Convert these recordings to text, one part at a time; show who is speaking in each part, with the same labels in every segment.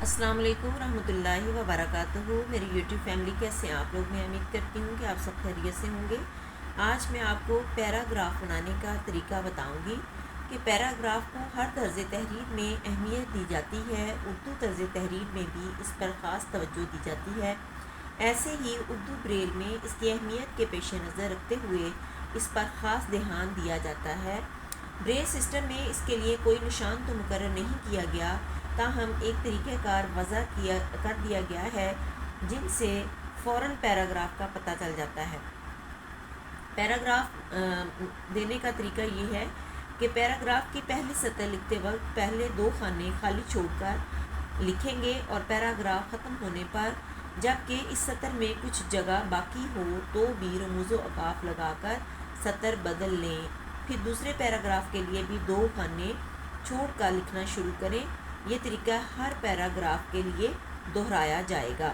Speaker 1: अस्सलाम वालेकुम रहमतुल्लाहि व बरकातुहू। मेरी यूट्यूब फैमिली कैसे हैं आप लोग। मैं उम्मीद करती हूँ कि आप सब खैरियत से होंगे। आज मैं आपको पैराग्राफ बनाने का तरीका बताऊँगी कि पैराग्राफ को हर तर्ज़ तहरीर में अहमियत दी जाती है, उर्दू तर्ज़ तहरीर में भी इस पर ख़ास तवज्जो दी जाती है। ऐसे ही उर्दू ब्रेल में इसकी अहमियत के पेश नज़र रखते हुए इस पर ख़ास ध्यान दिया जाता है। ब्रेल सिस्टम में इसके लिए कोई निशान तो मुकर्रर नहीं किया गया, ताहम एक तरीक़ाकार वज़ा कर दिया गया है जिनसे फ़ौरन पैराग्राफ का पता चल जाता है। पैराग्राफ देने का तरीका ये है कि पैराग्राफ की पहली सतह लिखते वक्त पहले दो खाने खाली छोड़कर लिखेंगे और पैराग्राफ ख़त्म होने पर जबकि इस सतर में कुछ जगह बाकी हो तो भी रमूज़ो अकाफ लगाकर सतर बदल लें। फिर दूसरे पैराग्राफ के लिए भी दो खाने छोड़कर लिखना शुरू करें। ये तरीका हर पैराग्राफ के लिए दोहराया जाएगा।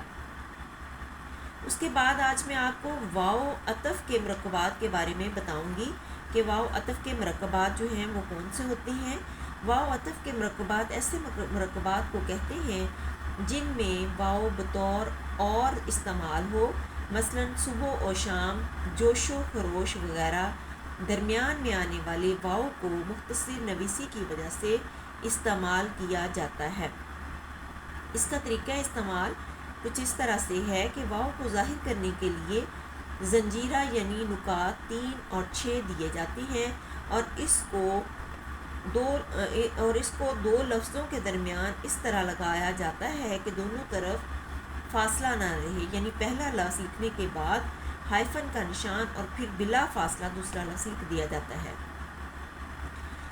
Speaker 1: उसके बाद आज मैं आपको वाव अतफ़ के मरकबात के बारे में बताऊंगी कि वाव अतफ़ के मरकबात जो हैं वो कौन से होते हैं। वाव अतफ़ के मरकबात ऐसे मरकबात को कहते हैं जिनमें वाव बतौर और इस्तेमाल हो, मसलन सुबह और शाम, जोशो खरोश वगैरह। दरमियान में आने वाले वाव को मुख्तसर नवीसी की वजह से इस्तेमाल किया जाता है। इसका तरीका इस्तेमाल कुछ इस तरह से है कि वाव को ज़ाहिर करने के लिए जंजीरा यानी नुकात 3 और 6 दिए जाते हैं और इसको दो लफ्ज़ों के दरमियान इस तरह लगाया जाता है कि दोनों तरफ फासला ना रहे, यानी पहला लफ्ज़ लिखने के बाद हाइफन का निशान और फिर बिला फासला दूसरा लफ्ज़ लिख दिया जाता है।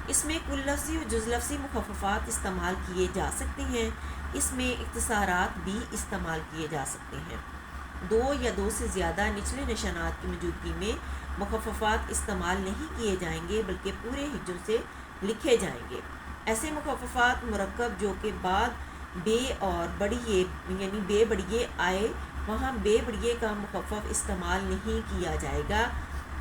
Speaker 1: इसमें कुल लफ्ज़ी और जुज़ लफ्ज़ी मुख़फ़फ़ात इस्तेमाल किए जा सकते हैं। इसमें इख्तिसारात भी इस्तेमाल किए जा सकते हैं। दो या दो से ज़्यादा निचले निशानात की मौजूदगी में मुख़फ़फ़ात इस्तेमाल नहीं किए जाएंगे बल्कि पूरे हिज्जों से लिखे जाएंगे। ऐसे मुख़फ़फ़ात मुरक्कब जो के बाद बे और बड़िए यानी बे बड़िए आए वहाँ बे बड़िए का मुख़फ़फ़ इस्तेमाल नहीं किया जाएगा।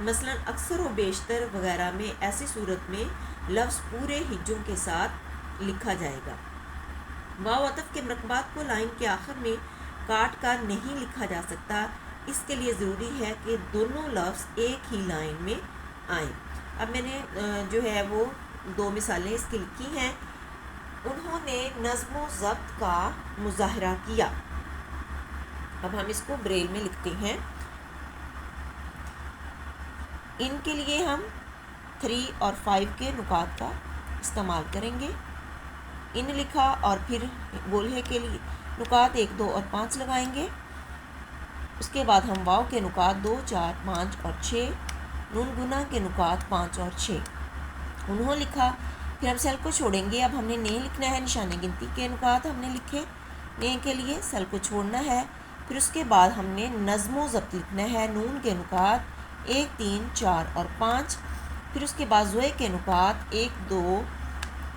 Speaker 1: मसलन अक्सर व बेशतर वगैरह में ऐसी सूरत में लफ्ज़ पूरे हिज्जों के साथ लिखा जाएगा। वाव अतफ़ के मरकबात को लाइन के आखिर में काट कर नहीं लिखा जा सकता। इसके लिए ज़रूरी है कि दोनों लफ्ज़ एक ही लाइन में आएँ। अब मैंने जो है वो दो मिसालें इसकी लिखी हैं। उन्होंने नज़्म व ज़ब्त का मुज़ाहरा किया। अब हम इसको ब्रेल में लिखते हैं। इनके लिए हम 3 और 5 के नुकात का इस्तेमाल करेंगे। इन लिखा और फिर गोल्हे के लिए नुकात 1, 2 और 5 लगाएंगे। उसके बाद हम वाव के नुकात 2, 4, 5 और 6, नून गुना के नुकात 5 और 6 उन्हों लिखा। फिर हम सेल को छोड़ेंगे। अब हमने ने लिखना है। निशाने गिनती के नुकात हमने लिखे, ने के लिए सेल को छोड़ना है। फिर उसके बाद हमने नज़्म व ज़ब्त लिखना है। नून के नुकात 1, 3, 4 और 5। फिर उसके बाद ज़ोए के नुकात 1, 2,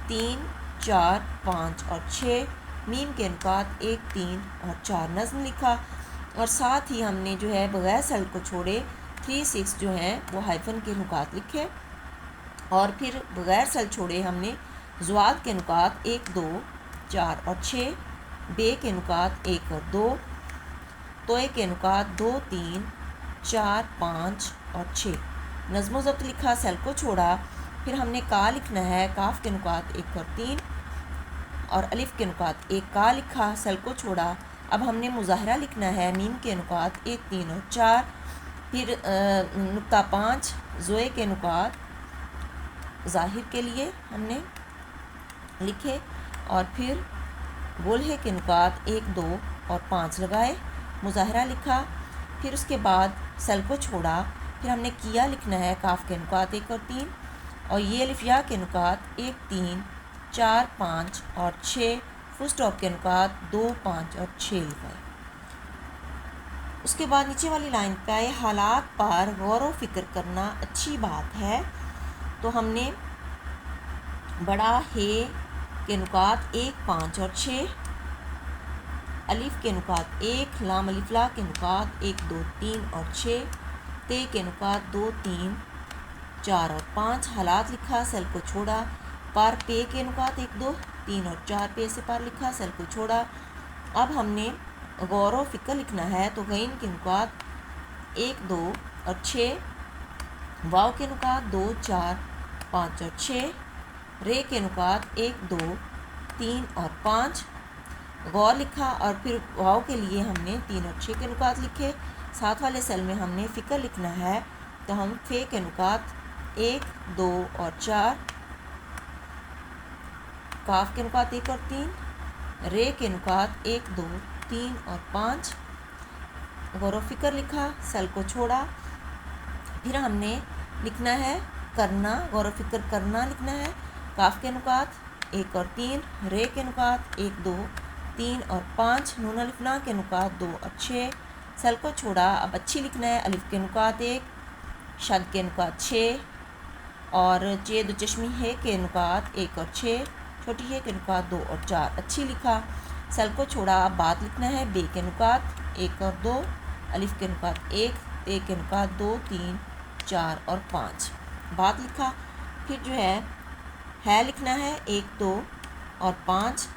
Speaker 1: 3, 4, 5 और 6। मीम के नुकात 1, 3 और 4 नज़्म लिखा और साथ ही हमने जो है बगैर सेल को छोड़े 3, 6 जो है वो हाइफन के नुकात लिखे और फिर बगैर सेल छोड़े हमने ज़ुआद के नुकात 1, 2, 4 और 6, बे के नुकात 1 और 2, तोए के नुकात 2, 3, 4, 5 और 6 नज़्म व ज़ब्त लिखा, सेल को छोड़ा। फिर हमने का लिखना है। काफ के नुकात 1 और 3 और अलिफ के नुकात 1 का लिखा, सेल को छोड़ा। अब हमने मुज़ाहरा लिखना है। मीम के नुकात 1, 3 और 4। फिर नुक्ता 5 ज़ोए के नुकात ज़ाहिर के लिए हमने लिखे और फिर गोल्हे के नुकात 1, 2 और 5 लगाए, मुज़ाहरा लिखा। फिर उसके बाद सेल को छोड़ा। फिर हमने किया लिखना है। काफ के नुकात 1 और 3 और ये अलिफ या के नुकात 1, 3, 4, 5 और 6। फुल स्टॉप के नुकात 2, 5 और 6 लिखाए। उसके बाद नीचे वाली लाइन का हालात पर गौर व फिक्र करना अच्छी बात है। तो हमने बड़ा हे के नुकात 1, 5 और 6, अलिफ के नुकात 1, लाम अलिफला के नुकात 1, 2, 3 और 6, ते के नुकात 2, 3, 4 और 5 हालात लिखा, सेल को छोड़ा। पार पे के नुकात 1, 2, 3 और 4 पे से पार लिखा, सेल को छोड़ा। اب ہم نے غور و فکر لکھنا ہے، تو غین کے نکات 1 2 اور 6، واو کے نکات 2 4 5 اور 6، رے کے نکات 1 2 3 اور 5۔ غور لکھا اور پھر واو کے لیے ہم نے 3 اور 6 کے نکات لکھے۔ ساتھ والے سیل میں ہم نے فکر لکھنا ہے، تو ہم فے کے نکات 1 2 اور 4، کاف کے نکات 1 اور 3، رے کے نکات 1 2 3 اور 5۔ غور و فکر لکھا، سیل کو چھوڑا، پھر ہم نے لکھنا ہے کرنا، غور و فکر کرنا لکھنا ہے، کاف کے نکات 1 اور 3، رے کے نکات 1 2 3 اور 5، نون الف لا کے نکات 2 اور 6۔ سیل کو چھوڑا، اب اچھی لکھنا ہے، الف کے نکات 1، شد کے نکات 6 اور دو چشمی ہے کے نکات 1 اور 6، چھوٹی ہے کے نکات 2 اور 4۔ اچھی لکھا، سیل کو چھوڑا، اب بات لکھنا ہے، بے کے نکات 1 اور 2، الف کے نکات 1، تے کے نکات 2 3 4 اور 5۔ بات لکھا، پھر جو ہے لکھنا ہے 1 2 اور 5،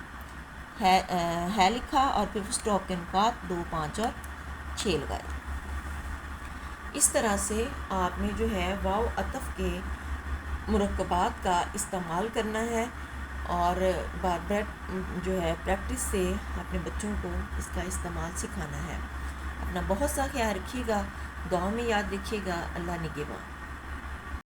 Speaker 1: ہے لکھا اور پھر اسٹاپ کے نکات 2 5 اور 6 لگائے۔ اس طرح سے آپ نے جو ہے واو عطف کے مرکبات کا استعمال کرنا ہے، اور بار بار جو ہے پریکٹس سے اپنے بچوں کو اس کا استعمال سکھانا ہے۔ اپنا بہت سا خیال رکھیے گا، دعاؤں میں یاد رکھیے گا۔ اللہ نگہبان۔